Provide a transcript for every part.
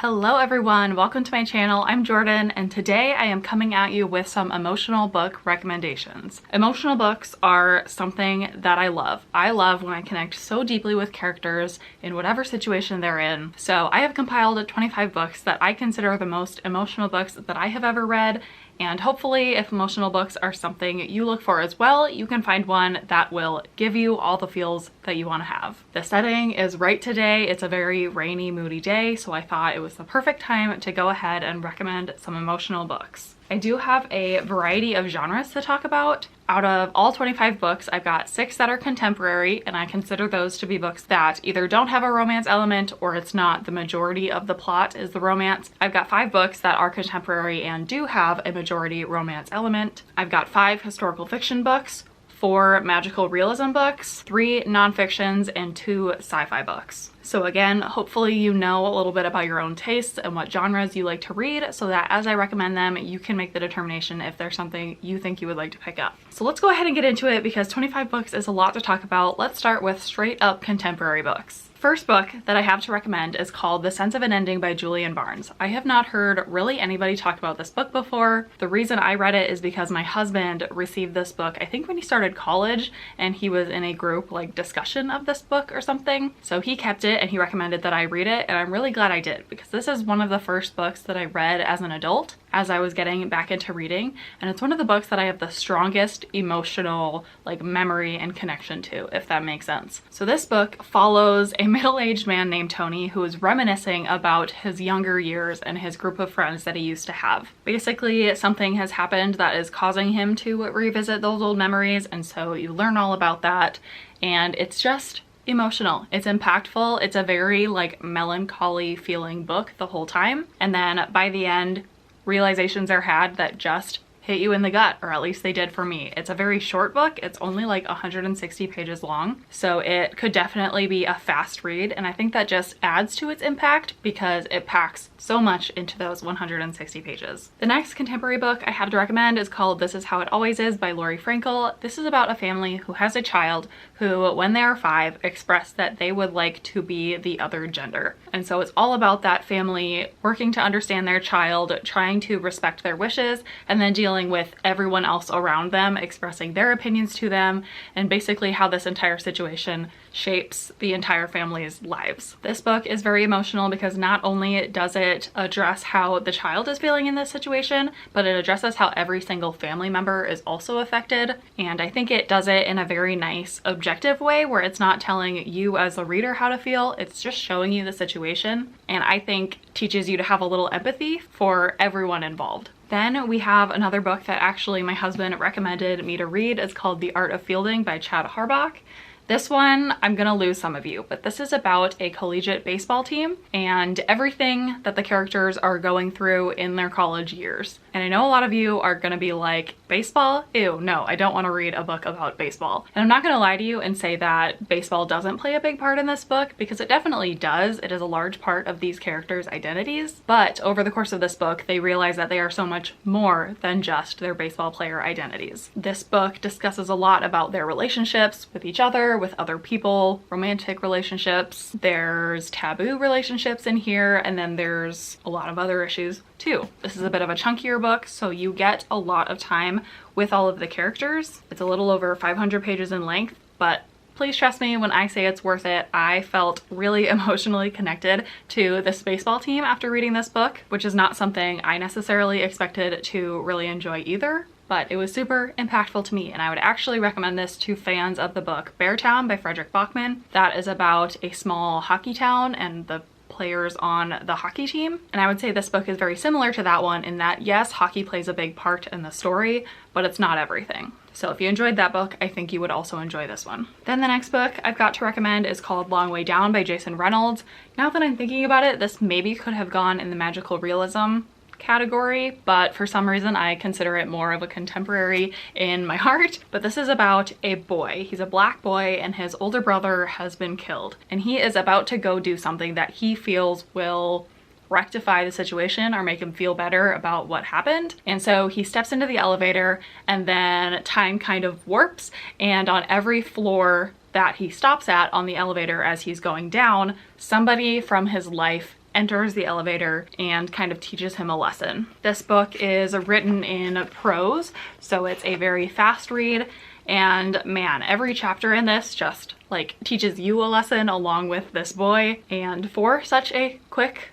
Hello everyone, welcome to my channel. I'm Jordan and today I am coming at you with some emotional book recommendations. Emotional books are something that I love. I love when I connect so deeply with characters in whatever situation they're in. So I have compiled 25 books that I consider the most emotional books that I have ever read, and hopefully if emotional books are something you look for as well, you can find one that will give you all the feels that you want to have. The setting is right today. It's a very rainy, moody day, so I thought it was the perfect time to go ahead and recommend some emotional books. I do have a variety of genres to talk about. Out of all 25 books, I've got 6 that are contemporary, and I consider those to be books that either don't have a romance element or it's not the majority of the plot is the romance. I've got 5 books that are contemporary and do have a majority romance element. I've got 5 historical fiction books, 4 magical realism books, 3 nonfictions, and 2 sci-fi books. So again, hopefully you know a little bit about your own tastes and what genres you like to read so that as I recommend them, you can make the determination if there's something you think you would like to pick up. So let's go ahead and get into it because 25 books is a lot to talk about. Let's start with straight up contemporary books. First book that I have to recommend is called The Sense of an Ending by Julian Barnes. I have not heard really anybody talk about this book before. The reason I read it is because my husband received this book, I think when he started college, and he was in a group like discussion of this book or something. So he kept it and he recommended that I read it, and I'm really glad I did because this is one of the first books that I read as an adult as I was getting back into reading, and it's one of the books that I have the strongest emotional memory and connection to, if that makes sense. So this book follows a middle-aged man named Tony who is reminiscing about his younger years and his group of friends that he used to have. Basically, something has happened that is causing him to revisit those old memories, and so you learn all about that, and it's just emotional. It's impactful. It's a very melancholy feeling book the whole time, and then by the end, realizations are had that just hit you in the gut, or at least they did for me. It's a very short book. It's only 160 pages long, so it could definitely be a fast read, and I think that just adds to its impact because it packs so much into those 160 pages. The next contemporary book I have to recommend is called This Is How It Always Is by Lori Frankel. This is about a family who has a child who, when they are 5, expressed that they would like to be the other gender. And so it's all about that family working to understand their child, trying to respect their wishes, and then dealing with everyone else around them, expressing their opinions to them, and basically how this entire situation shapes the entire family's lives. This book is very emotional because not only does it address how the child is feeling in this situation, but it addresses how every single family member is also affected. And I think it does it in a very nice, objective way where it's not telling you as a reader how to feel, it's just showing you the situation. And I think teaches you to have a little empathy for everyone involved. Then we have another book that actually my husband recommended me to read. It's called The Art of Fielding by Chad Harbach. This one, I'm gonna lose some of you, but this is about a collegiate baseball team and everything that the characters are going through in their college years. And I know a lot of you are gonna be like, baseball? Ew, no, I don't wanna read a book about baseball. And I'm not gonna lie to you and say that baseball doesn't play a big part in this book, because it definitely does. It is a large part of these characters' identities. But over the course of this book, they realize that they are so much more than just their baseball player identities. This book discusses a lot about their relationships with each other, with other people, romantic relationships. There's taboo relationships in here, and then there's a lot of other issues too. This is a bit of a chunkier book, so you get a lot of time with all of the characters. It's a little over 500 pages in length, but please trust me when I say it's worth it. I felt really emotionally connected to this baseball team after reading this book, which is not something I necessarily expected to really enjoy either. But it was super impactful to me, and I would actually recommend this to fans of the book Beartown by Frederick Bachman. That is about a small hockey town and the players on the hockey team. And I would say this book is very similar to that one in that, yes, hockey plays a big part in the story, but it's not everything. So if you enjoyed that book, I think you would also enjoy this one. Then the next book I've got to recommend is called Long Way Down by Jason Reynolds. Now that I'm thinking about it, this maybe could have gone in the magical realism category, but for some reason I consider it more of a contemporary in my heart. But this is about a boy. He's a black boy and his older brother has been killed, and he is about to go do something that he feels will rectify the situation or make him feel better about what happened. And so he steps into the elevator, and then time kind of warps, and on every floor that he stops at on the elevator as he's going down, somebody from his life enters the elevator and kind of teaches him a lesson. This book is written in prose, so it's a very fast read. And man, every chapter in this just like teaches you a lesson along with this boy. And for such a quick,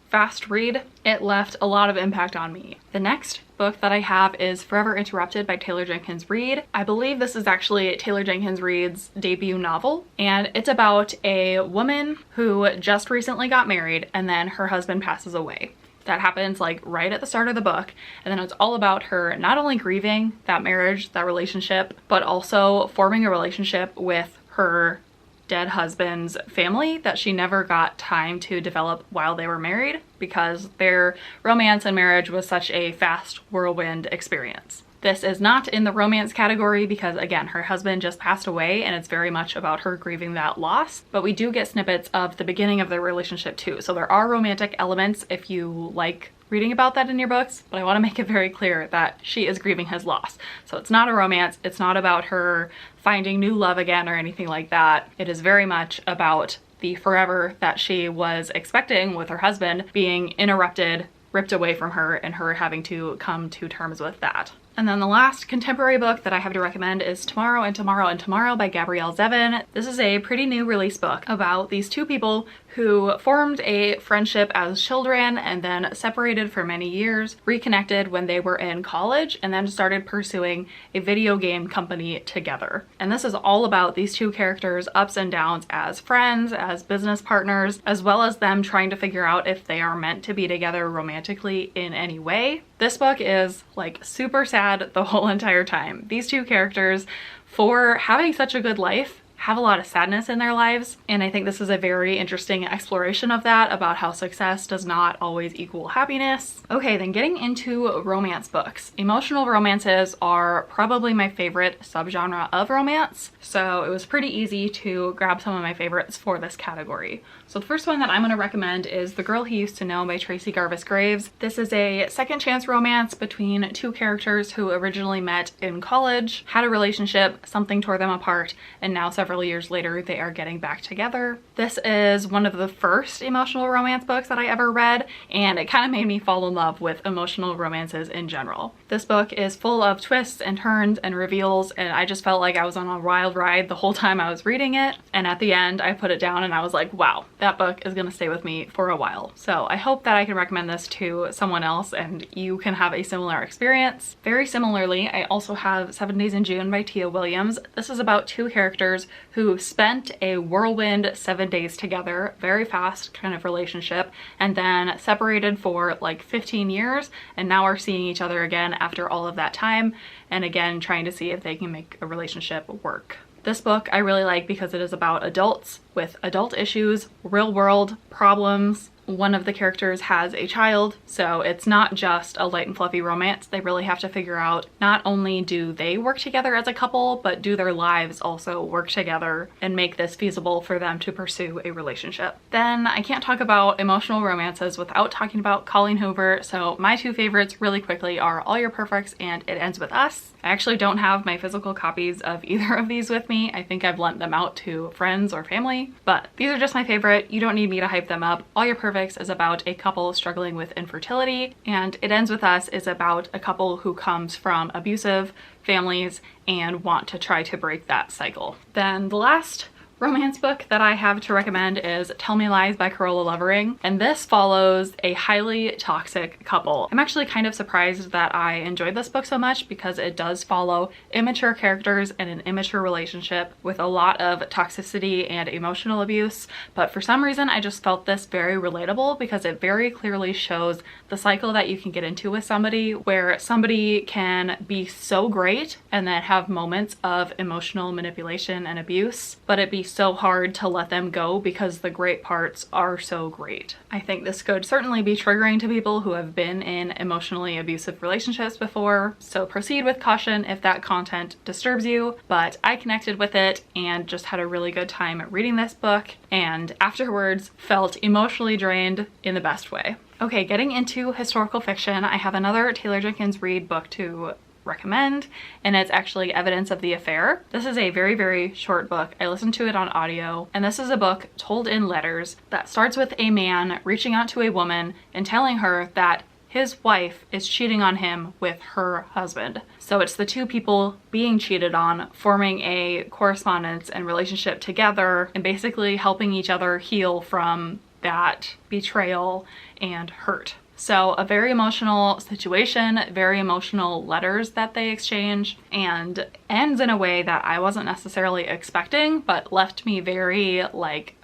fast read, it left a lot of impact on me. The next book that I have is Forever Interrupted by Taylor Jenkins Reid. I believe this is actually Taylor Jenkins Reid's debut novel, and it's about a woman who just recently got married and then her husband passes away. That happens like right at the start of the book, and then it's all about her not only grieving that marriage, that relationship, but also forming a relationship with her dead husband's family that she never got time to develop while they were married because their romance and marriage was such a fast whirlwind experience. This is not in the romance category because, again, her husband just passed away and it's very much about her grieving that loss, but we do get snippets of the beginning of their relationship too. So there are romantic elements if you like reading about that in your books, but I want to make it very clear that she is grieving his loss. So it's not a romance, it's not about her finding new love again or anything like that. It is very much about the forever that she was expecting with her husband being interrupted, ripped away from her, and her having to come to terms with that. And then the last contemporary book that I have to recommend is Tomorrow and Tomorrow and Tomorrow by Gabrielle Zevin. This is a pretty new release book about these two people who formed a friendship as children and then separated for many years, reconnected when they were in college, and then started pursuing a video game company together. And this is all about these two characters' ups and downs as friends, as business partners, as well as them trying to figure out if they are meant to be together romantically in any way. This book is like super sad the whole entire time. These two characters, for having such a good life, have a lot of sadness in their lives, and I think this is a very interesting exploration of that, about how success does not always equal happiness. Okay, then getting into romance books. Emotional romances are probably my favorite subgenre of romance, so it was pretty easy to grab some of my favorites for this category. So the first one that I'm going to recommend is The Girl He Used to Know by Tracy Garvis Graves. This is a second chance romance between two characters who originally met in college, had a relationship, something tore them apart, and now several years later they are getting back together. This is one of the first emotional romance books that I ever read, and it kind of made me fall in love with emotional romances in general. This book is full of twists and turns and reveals, and I just felt like I was on a wild ride the whole time I was reading it, and at the end I put it down and I was like, wow, that book is gonna stay with me for a while. So I hope that I can recommend this to someone else and you can have a similar experience. Very similarly, I also have 7 Days in June by Tia Williams. This is about two characters who spent a whirlwind 7 days together, very fast kind of relationship, and then separated for like 15 years and now are seeing each other again after all of that time, and again trying to see if they can make a relationship work. This book I really like because it is about adults with adult issues, real world problems. One of the characters has a child, so it's not just a light and fluffy romance. They really have to figure out not only do they work together as a couple, but do their lives also work together and make this feasible for them to pursue a relationship. Then I can't talk about emotional romances without talking about Colleen Hoover, so my two favorites really quickly are All Your Perfects and It Ends With Us. I actually don't have my physical copies of either of these with me. I think I've lent them out to friends or family, but these are just my favorite. You don't need me to hype them up. All Your Perfects is about a couple struggling with infertility, and It Ends With Us is about a couple who comes from abusive families and want to try to break that cycle. Then the last romance book that I have to recommend is Tell Me Lies by Carola Lovering, and this follows a highly toxic couple. I'm actually kind of surprised that I enjoyed this book so much because it does follow immature characters and an immature relationship with a lot of toxicity and emotional abuse, but for some reason I just felt this very relatable because it very clearly shows the cycle that you can get into with somebody where somebody can be so great and then have moments of emotional manipulation and abuse, but it be so hard to let them go because the great parts are so great. I think this could certainly be triggering to people who have been in emotionally abusive relationships before, so proceed with caution if that content disturbs you, but I connected with it and just had a really good time reading this book, and afterwards felt emotionally drained in the best way. Okay, getting into historical fiction, I have another Taylor Jenkins Reid book to recommend, and it's actually Evidence of the Affair. This is a very, very short book. I listened to it on audio, and this is a book told in letters that starts with a man reaching out to a woman and telling her that his wife is cheating on him with her husband. So it's the two people being cheated on forming a correspondence and relationship together and basically helping each other heal from that betrayal and hurt. So a very emotional situation, very emotional letters that they exchange, and ends in a way that I wasn't necessarily expecting, but left me very like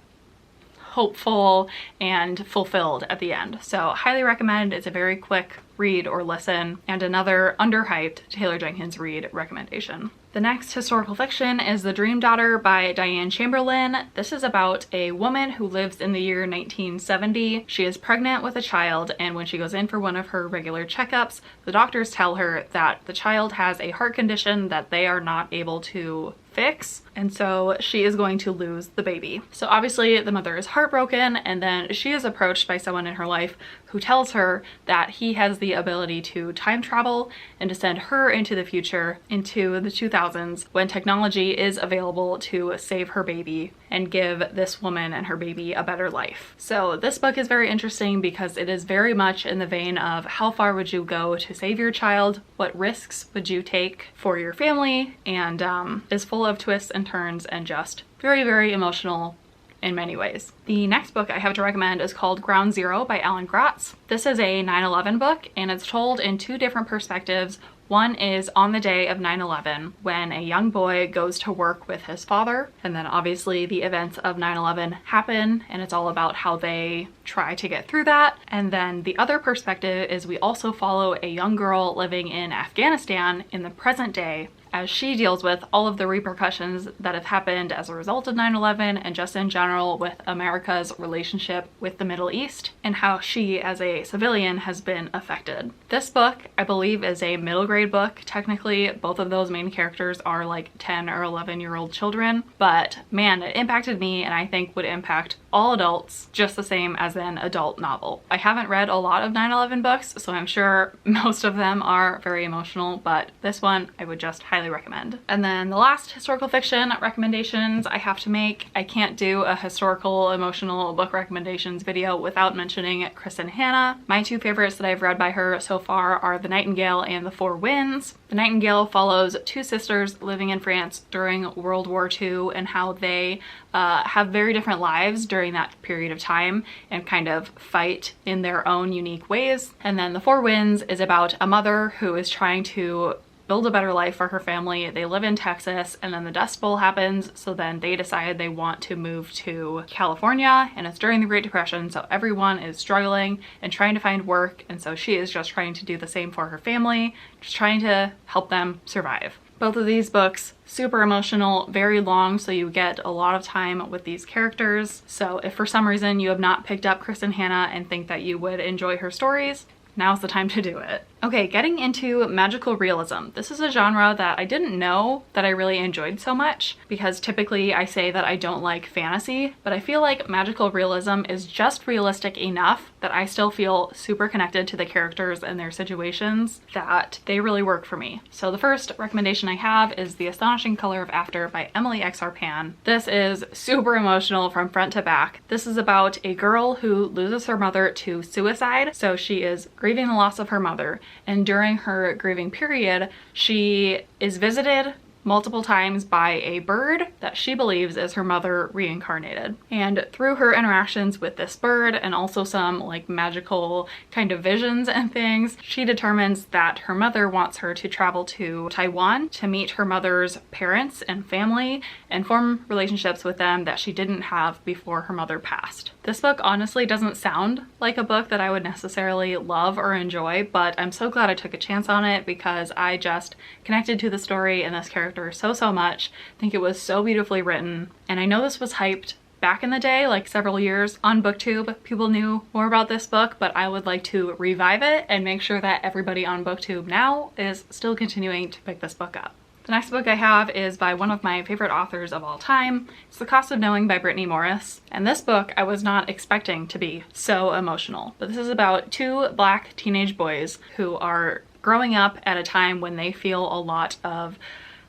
hopeful and fulfilled at the end. So highly recommend. It's a very quick read or listen, and another underhyped Taylor Jenkins Reid recommendation. The next historical fiction is The Dream Daughter by Diane Chamberlain. This is about a woman who lives in the year 1970. She is pregnant with a child, and when she goes in for one of her regular checkups, the doctors tell her that the child has a heart condition that they are not able to fix, and so she is going to lose the baby. So obviously the mother is heartbroken, and then she is approached by someone in her life who tells her that he has the ability to time travel and to send her into the future, into the 2000s, when technology is available to save her baby and give this woman and her baby a better life. So this book is very interesting because it is very much in the vein of how far would you go to save your child, what risks would you take for your family, and is full of twists and turns and just very, very emotional in many ways. The next book I have to recommend is called Ground Zero by Alan Gratz. This is a 9/11 book, and it's told in two different perspectives. One is on the day of 9/11 when a young boy goes to work with his father, and then obviously the events of 9/11 happen, and it's all about how they try to get through that. And then the other perspective is we also follow a young girl living in Afghanistan in the present day as she deals with all of the repercussions that have happened as a result of 9/11 and just in general with America's relationship with the Middle East and how she as a civilian has been affected. This book, I believe, is a middle grade book. Technically, both of those main characters are like 10 or 11-year-old children, but man, it impacted me and I think would impact all adults just the same as an adult novel. I haven't read a lot of 9/11 books, so I'm sure most of them are very emotional, but this one I would just highly recommend. And then the last historical fiction recommendations I have to make, I can't do a historical emotional book recommendations video without mentioning Kristen Hanna. My two favorites that I've read by her so far are The Nightingale and The Four Winds. The Nightingale follows two sisters living in France during World War II and how they have very different lives during that period of time and kind of fight in their own unique ways. And then The Four Winds is about a mother who is trying to build a better life for her family. They live in Texas, and then the Dust Bowl happens, so then they decide they want to move to California, and it's during the Great Depression, so everyone is struggling and trying to find work, and so she is just trying to do the same for her family, just trying to help them survive. Both of these books, super emotional, very long, so you get a lot of time with these characters. So if for some reason you have not picked up Kristen Hanna and think that you would enjoy her stories, now's the time to do it. Okay, getting into magical realism. This is a genre that I didn't know that I really enjoyed so much because typically I say that I don't like fantasy, but I feel like magical realism is just realistic enough that I still feel super connected to the characters and their situations that they really work for me. So the first recommendation I have is The Astonishing Color of After by Emily X. Arpan. This is super emotional from front to back. This is about a girl who loses her mother to suicide, so she is grieving the loss of her mother. And during her grieving period, she is visited multiple times by a bird that she believes is her mother reincarnated. And through her interactions with this bird and also some like magical kind of visions and things, she determines that her mother wants her to travel to Taiwan to meet her mother's parents and family and form relationships with them that she didn't have before her mother passed. This book honestly doesn't sound like a book that I would necessarily love or enjoy, but I'm so glad I took a chance on it because I just connected to the story and this character so much. I think it was so beautifully written, and I know this was hyped back in the day, like several years on BookTube. People knew more about this book, but I would like to revive it and make sure that everybody on BookTube now is still continuing to pick this book up. The next book I have is by one of my favorite authors of all time. It's The Cost of Knowing by Brittany Morris. And this book I was not expecting to be so emotional, but this is about two Black teenage boys who are growing up at a time when they feel a lot of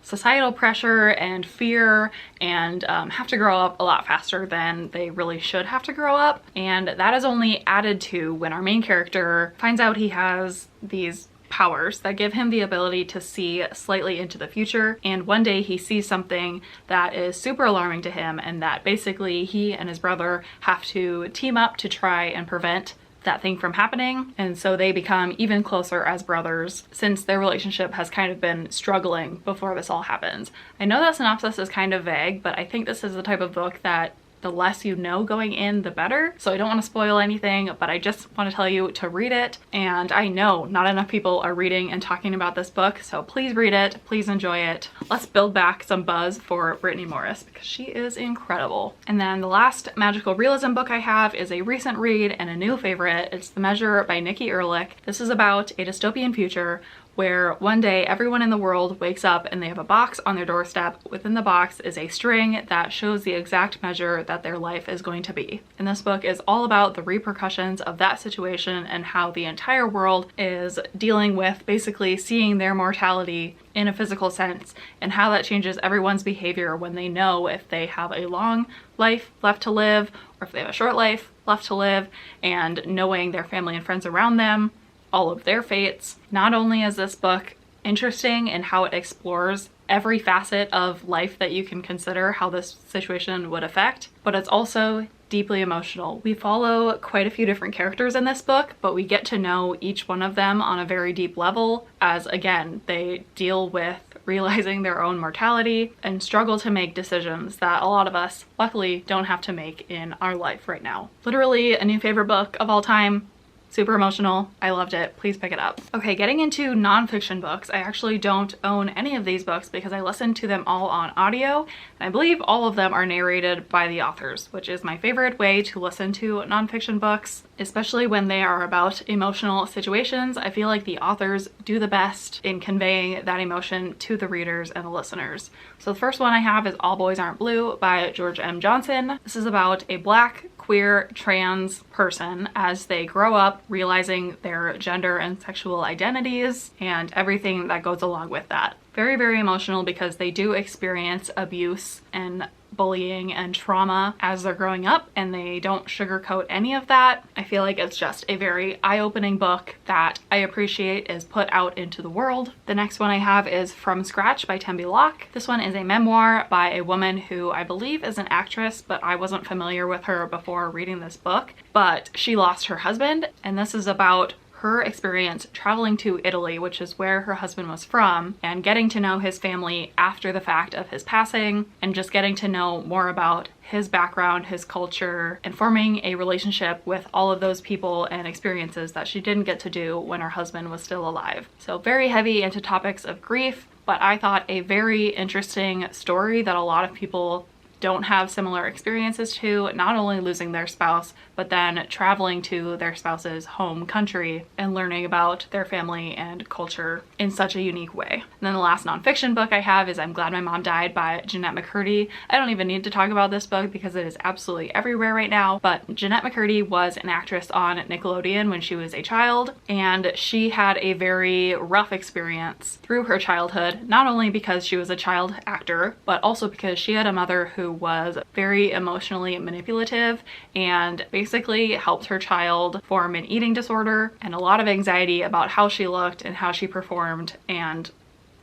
societal pressure and fear and have to grow up a lot faster than they really should have to grow up. And that is only added to when our main character finds out he has these powers that give him the ability to see slightly into the future, and one day he sees something that is super alarming to him, and that basically he and his brother have to team up to try and prevent that thing from happening. And so they become even closer as brothers since their relationship has kind of been struggling before this all happens. I know that synopsis is kind of vague, but I think this is the type of book that the less you know going in, the better. So I don't want to spoil anything, but I just want to tell you to read it. And I know not enough people are reading and talking about this book, so please read it, please enjoy it. Let's build back some buzz for Brittany Morris because she is incredible. And then the last magical realism book I have is a recent read and a new favorite. It's The Measure by Nikki Erlich. This is about a dystopian future where one day everyone in the world wakes up and they have a box on their doorstep. Within the box is a string that shows the exact measure that their life is going to be. And this book is all about the repercussions of that situation and how the entire world is dealing with basically seeing their mortality in a physical sense, and how that changes everyone's behavior when they know if they have a long life left to live or if they have a short life left to live, and knowing their family and friends around them, all of their fates. Not only is this book interesting in how it explores every facet of life that you can consider how this situation would affect, but it's also deeply emotional. We follow quite a few different characters in this book, but we get to know each one of them on a very deep level as, again, they deal with realizing their own mortality and struggle to make decisions that a lot of us luckily don't have to make in our life right now. Literally a new favorite book of all time. Super emotional. I loved it. Please pick it up. Okay, getting into nonfiction books. I actually don't own any of these books because I listened to them all on audio, and I believe all of them are narrated by the authors, which is my favorite way to listen to nonfiction books, especially when they are about emotional situations. I feel like the authors do the best in conveying that emotion to the readers and the listeners. So the first one I have is All Boys Aren't Blue by George M. Johnson. This is about a Black queer trans person as they grow up realizing their gender and sexual identities and everything that goes along with that. Very, very emotional because they do experience abuse and bullying and trauma as they're growing up, and they don't sugarcoat any of that. I feel like it's just a very eye-opening book that I appreciate is put out into the world. The next one I have is From Scratch by Tembi Locke. This one is a memoir by a woman who I believe is an actress, but I wasn't familiar with her before reading this book. But she lost her husband, and this is about her experience traveling to Italy, which is where her husband was from, and getting to know his family after the fact of his passing, and just getting to know more about his background, his culture, and forming a relationship with all of those people and experiences that she didn't get to do when her husband was still alive. So very heavy into topics of grief, but I thought a very interesting story that a lot of people don't have similar experiences to, not only losing their spouse, but then traveling to their spouse's home country and learning about their family and culture in such a unique way. And then the last nonfiction book I have is I'm Glad My Mom Died by Jeanette McCurdy. I don't even need to talk about this book because it is absolutely everywhere right now, but Jeanette McCurdy was an actress on Nickelodeon when she was a child, and she had a very rough experience through her childhood, not only because she was a child actor, but also because she had a mother who was very emotionally manipulative and basically helped her child form an eating disorder and a lot of anxiety about how she looked and how she performed and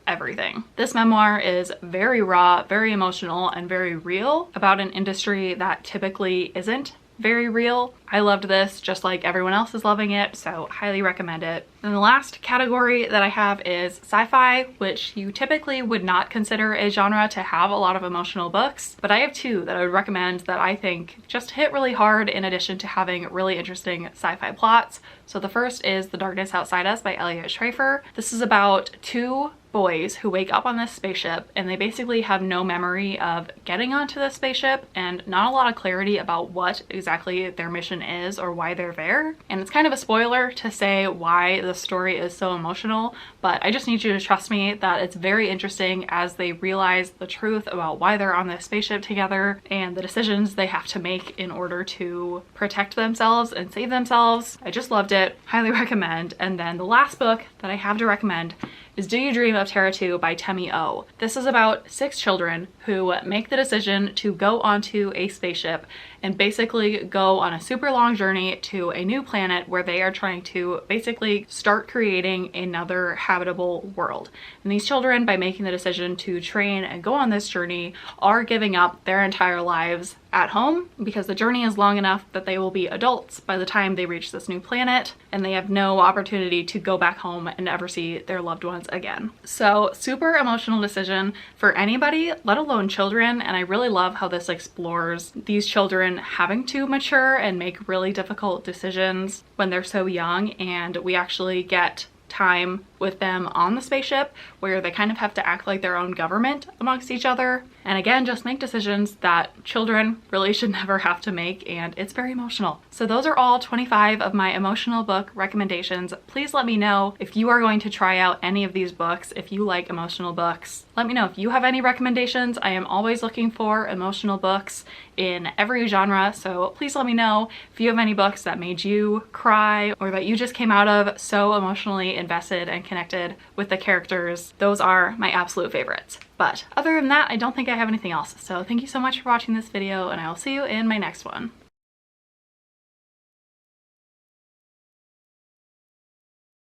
everything. This memoir is very raw, very emotional, and very real about an industry that typically isn't very real. I loved this just like everyone else is loving it, so highly recommend it. And the last category that I have is sci-fi, which you typically would not consider a genre to have a lot of emotional books, but I have two that I would recommend that I think just hit really hard in addition to having really interesting sci-fi plots. So the first is The Darkness Outside Us by Elliot Schreifer. This is about two boys who wake up on this spaceship and they basically have no memory of getting onto the spaceship and not a lot of clarity about what exactly their mission is or why they're there. And it's kind of a spoiler to say why the story is so emotional, but I just need you to trust me that it's very interesting as they realize the truth about why they're on this spaceship together and the decisions they have to make in order to protect themselves and save themselves. I just loved it. Highly recommend. And then the last book that I have to recommend is Do You Dream of Terra 2 by Temi O. This is about 6 children who make the decision to go onto a spaceship and basically go on a super long journey to a new planet where they are trying to basically start creating another habitable world. And these children, by making the decision to train and go on this journey, are giving up their entire lives at home because the journey is long enough that they will be adults by the time they reach this new planet and they have no opportunity to go back home and ever see their loved ones again. So super emotional decision for anybody, let alone children, and I really love how this explores these children having to mature and make really difficult decisions when they're so young, and we actually get time with them on the spaceship where they kind of have to act like their own government amongst each other, and again just make decisions that children really should never have to make, and it's very emotional. So those are all 25 of my emotional book recommendations. Please let me know if you are going to try out any of these books, if you like emotional books. Let me know if you have any recommendations. I am always looking for emotional books in every genre, so please let me know if you have any books that made you cry or that you just came out of so emotionally invested and connected with the characters. Those are my absolute favorites. But other than that, I don't think I have anything else. So thank you so much for watching this video, and I will see you in my next one.